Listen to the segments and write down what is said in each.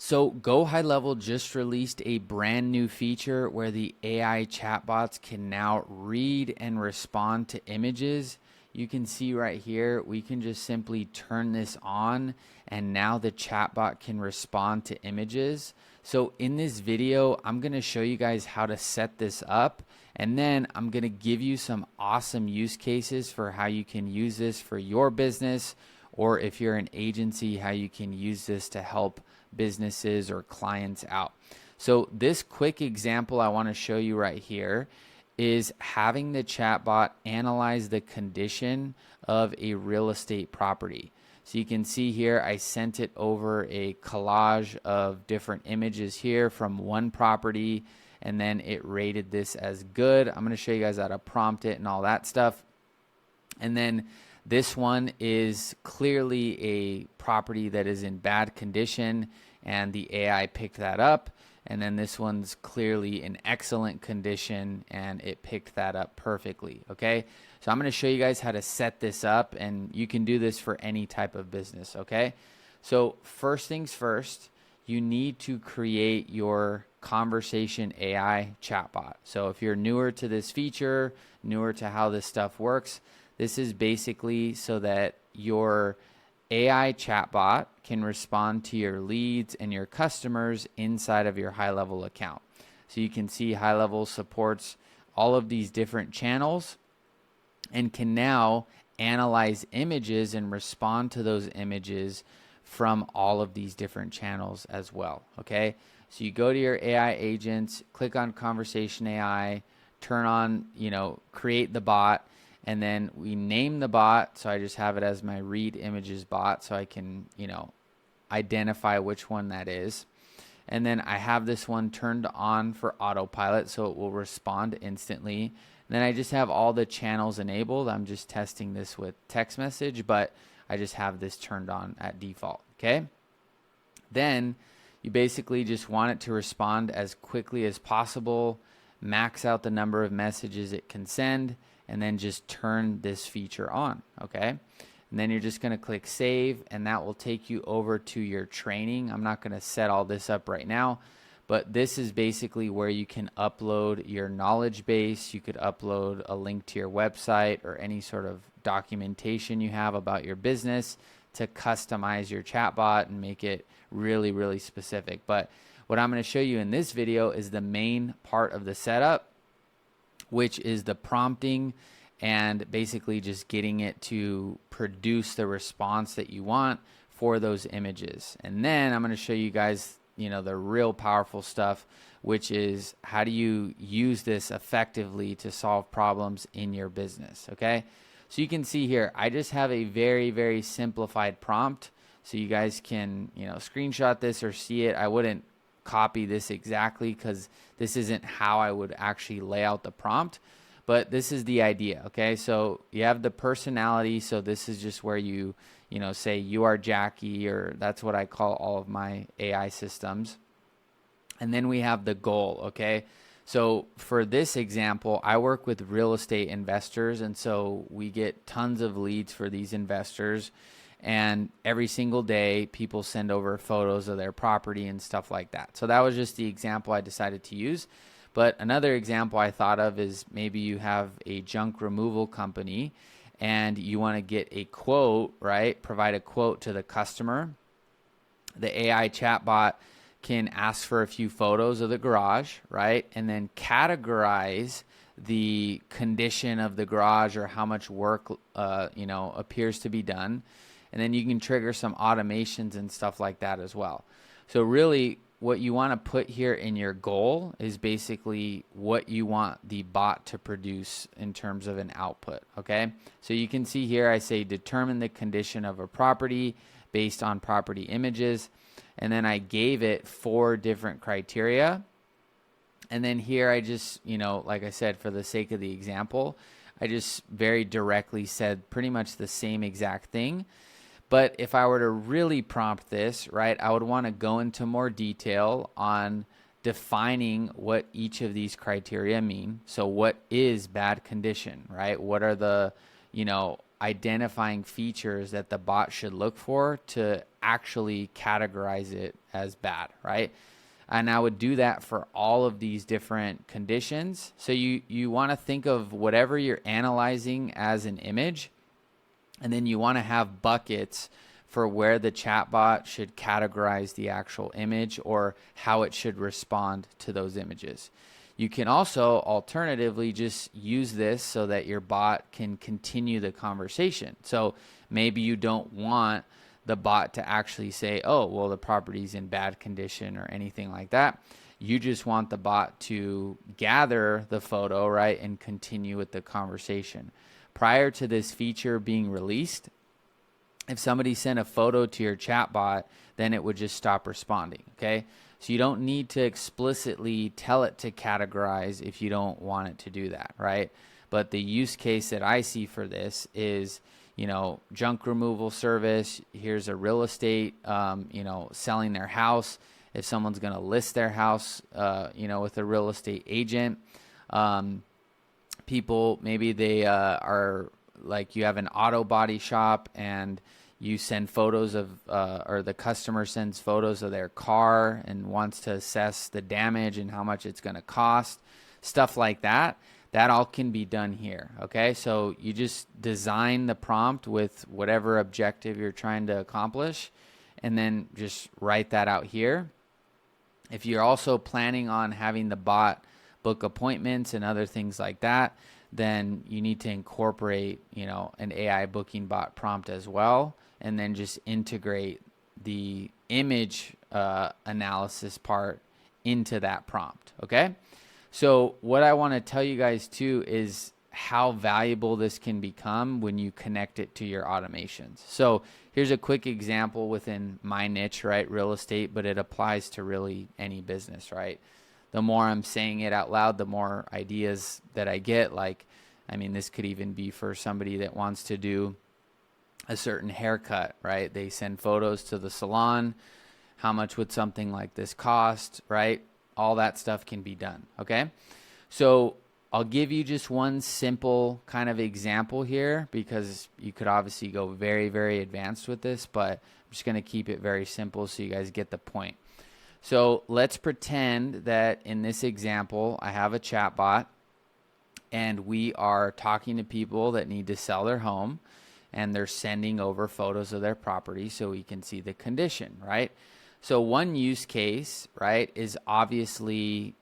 So GoHighLevel just released a brand new feature where the AI chatbots can now read and respond to images. You can see right here, we can just simply turn this on and now the chatbot can respond to images. So in this video, I'm going to show you guys how to set this up, and then I'm going to give you some awesome use cases for how you can use this for your business, or if you're an agency, how you can use this to help businesses or clients out. So this quick example I want to show you right here is having the chatbot analyze the condition of a real estate property. So you can see here, I sent it over a collage of different images here from one property, and then it rated this as good. I'm going to show you guys how to prompt it and all that stuff. And then this one is clearly a property that is in bad condition, and the AI picked that up. And then this one's clearly in excellent condition, and it picked that up perfectly. Okay, so I'm going to show you guys how to set this up, and you can do this for any type of business. Okay, so first things first, you need to create your conversation AI chatbot. So if you're newer to this feature, newer to how this stuff works, this is basically so that your AI chatbot can respond to your leads and your customers inside of your HighLevel account. So you can see HighLevel supports all of these different channels and can now analyze images and respond to those images from all of these different channels as well. Okay, so you go to your AI agents, click on Conversation AI, turn on, create the bot. And then we name the bot, so I just have it as my read images bot so I can, identify which one that is. And then I have this one turned on for autopilot, so it will respond instantly. And then I just have all the channels enabled. I'm just testing this with text message, but I just have this turned on at default, okay? Then you basically just want it to respond as quickly as possible, max out the number of messages it can send, and then just turn this feature on, okay? And then you're just gonna click save, and that will take you over to your training. I'm not gonna set all this up right now, but this is basically where you can upload your knowledge base. You could upload a link to your website or any sort of documentation you have about your business to customize your chatbot and make it really, really specific. But what I'm gonna show you in this video is the main part of the setup, which is the prompting and basically just getting it to produce the response that you want for those images. And then I'm going to show you guys, the real powerful stuff, which is how do you use this effectively to solve problems in your business, okay? So you can see here, I just have a very, very simplified prompt. So you guys can, screenshot this or see it. I wouldn't copy this exactly because this isn't how I would actually lay out the prompt, but this is the idea. Okay, so you have the personality, so this is just where you say you are Jackie, or that's what I call all of my AI systems. And then we have the goal. Okay, so for this example, I work with real estate investors, and so we get tons of leads for these investors. And every single day, people send over photos of their property and stuff like that. So that was just the example I decided to use. But another example I thought of is maybe you have a junk removal company and you want to get a quote, right? Provide a quote to the customer. The AI chatbot can ask for a few photos of the garage, right? And then categorize the condition of the garage or how much work, appears to be done. And then you can trigger some automations and stuff like that as well. So really what you want to put here in your goal is basically what you want the bot to produce in terms of an output, okay? So you can see here I say determine the condition of a property based on property images. And then I gave it 4 different criteria. And then here I just, like I said, for the sake of the example, I just very directly said pretty much the same exact thing. But if I were to really prompt this, right, I would want to go into more detail on defining what each of these criteria mean. So what is bad condition, right? What are the, identifying features that the bot should look for to actually categorize it as bad, right? And I would do that for all of these different conditions. So you want to think of whatever you're analyzing as an image, and then you want to have buckets for where the chatbot should categorize the actual image or how it should respond to those images. You can also alternatively just use this so that your bot can continue the conversation. So maybe you don't want the bot to actually say, oh, well, the property's in bad condition or anything like that. You just want the bot to gather the photo, right, and continue with the conversation. Prior to this feature being released, if somebody sent a photo to your chatbot, then it would just stop responding, okay? So you don't need to explicitly tell it to categorize if you don't want it to do that, right? But the use case that I see for this is, junk removal service. Here's a real estate, selling their house. If someone's going to list their house, with a real estate agent, people, maybe they are like, you have an auto body shop and you send photos of, or the customer sends photos of their car and wants to assess the damage and how much it's going to cost, stuff like that. That all can be done here, okay? So you just design the prompt with whatever objective you're trying to accomplish, and then just write that out here. If you're also planning on having the bot book appointments and other things like that, then you need to incorporate, an AI booking bot prompt as well, and then just integrate the image analysis part into that prompt, okay? So what I want to tell you guys too is how valuable this can become when you connect it to your automations. So here's a quick example within my niche, right? Real estate, but it applies to really any business, right? The more I'm saying it out loud, the more ideas that I get. This could even be for somebody that wants to do a certain haircut, right? They send photos to the salon. How much would something like this cost, right? All that stuff can be done, okay? So I'll give you just one simple kind of example here, because you could obviously go very, very advanced with this, but I'm just going to keep it very simple so you guys get the point. So let's pretend that in this example, I have a chatbot and we are talking to people that need to sell their home, and they're sending over photos of their property so we can see the condition, right? So one use case, right, is obviously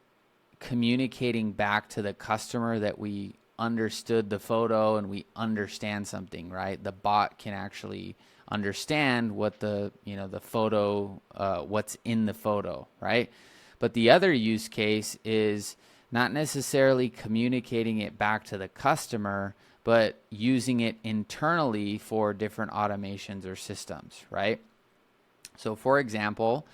communicating back to the customer that we understood the photo and we understand something, right? The bot can actually understand what the photo, what's in the photo, right? But the other use case is not necessarily communicating it back to the customer, but using it internally for different automations or systems, right? So for example,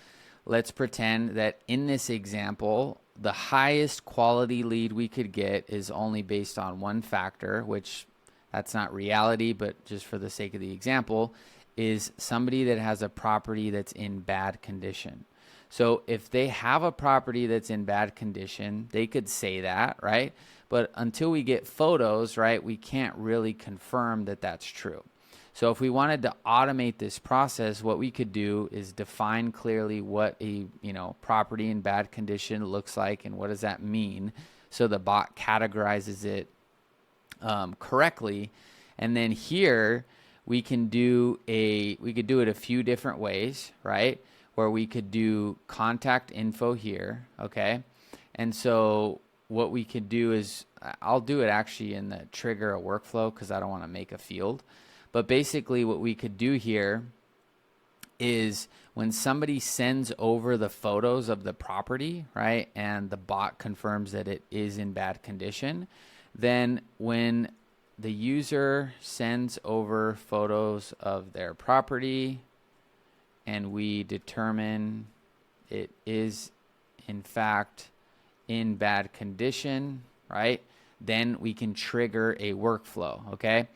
let's pretend that in this example, the highest quality lead we could get is only based on one factor, which that's not reality, but just for the sake of the example, is somebody that has a property that's in bad condition. So if they have a property that's in bad condition, they could say that, right? But until we get photos, right, we can't really confirm that that's true. So if we wanted to automate this process, what we could do is define clearly what a property in bad condition looks like and what does that mean, so the bot categorizes it correctly. And then here we could do it a few different ways, right? Where we could do contact info here, okay? And so what we could do is, I'll do it actually in the trigger a workflow because I don't want to make a field. But basically what we could do here is when somebody sends over the photos of the property, right, and the bot confirms that it is in bad condition, then when the user sends over photos of their property and we determine it is in fact in bad condition, right, then we can trigger a workflow, okay?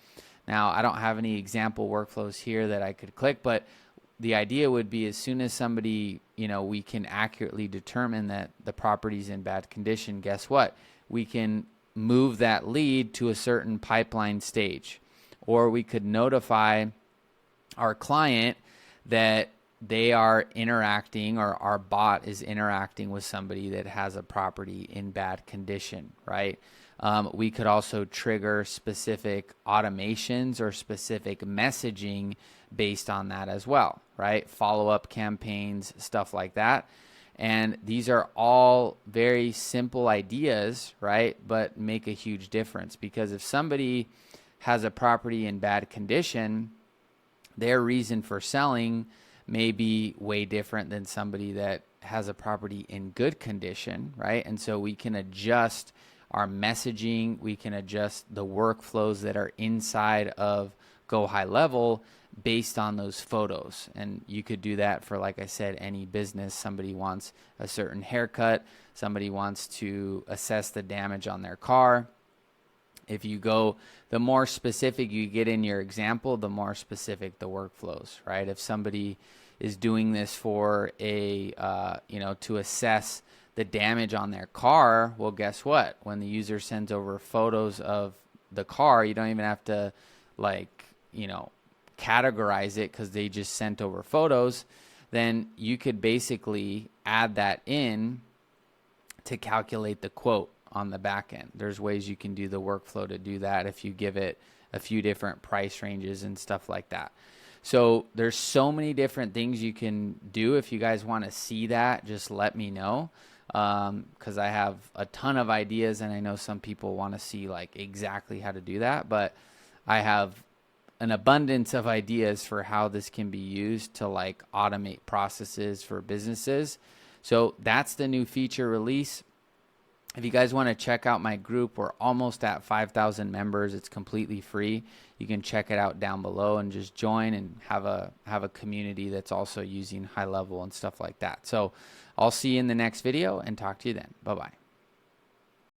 Now, I don't have any example workflows here that I could click, but the idea would be as soon as somebody, we can accurately determine that the property's in bad condition, guess what? We can move that lead to a certain pipeline stage. or we could notify our client that they are interacting, or our bot is interacting with somebody that has a property in bad condition, right? We could also trigger specific automations or specific messaging based on that as well, right? Follow-up campaigns, stuff like that. And these are all very simple ideas, right? But make a huge difference, because if somebody has a property in bad condition, their reason for selling may be way different than somebody that has a property in good condition, right? And so we can adjust our messaging, we can adjust the workflows that are inside of GoHighLevel based on those photos. And you could do that for, like I said, any business. Somebody wants a certain haircut, somebody wants to assess the damage on their car. If you go, the more specific you get in your example, the more specific the workflows, right? If somebody is doing this for a, to assess the damage on their car, well, guess what? When the user sends over photos of the car, you don't even have to categorize it, because they just sent over photos. Then you could basically add that in to calculate the quote on the back end. There's ways you can do the workflow to do that if you give it a few different price ranges and stuff like that. So there's so many different things you can do. If you guys want to see that, just let me know, because I have a ton of ideas, and I know some people want to see like exactly how to do that, but I have an abundance of ideas for how this can be used to like automate processes for businesses. So that's the new feature release. If you guys want to check out my group, we're almost at 5,000 members. It's completely free. You can check it out down below and just join and have a community that's also using HighLevel and stuff like that. So I'll see you in the next video, and talk to you then. Bye-bye.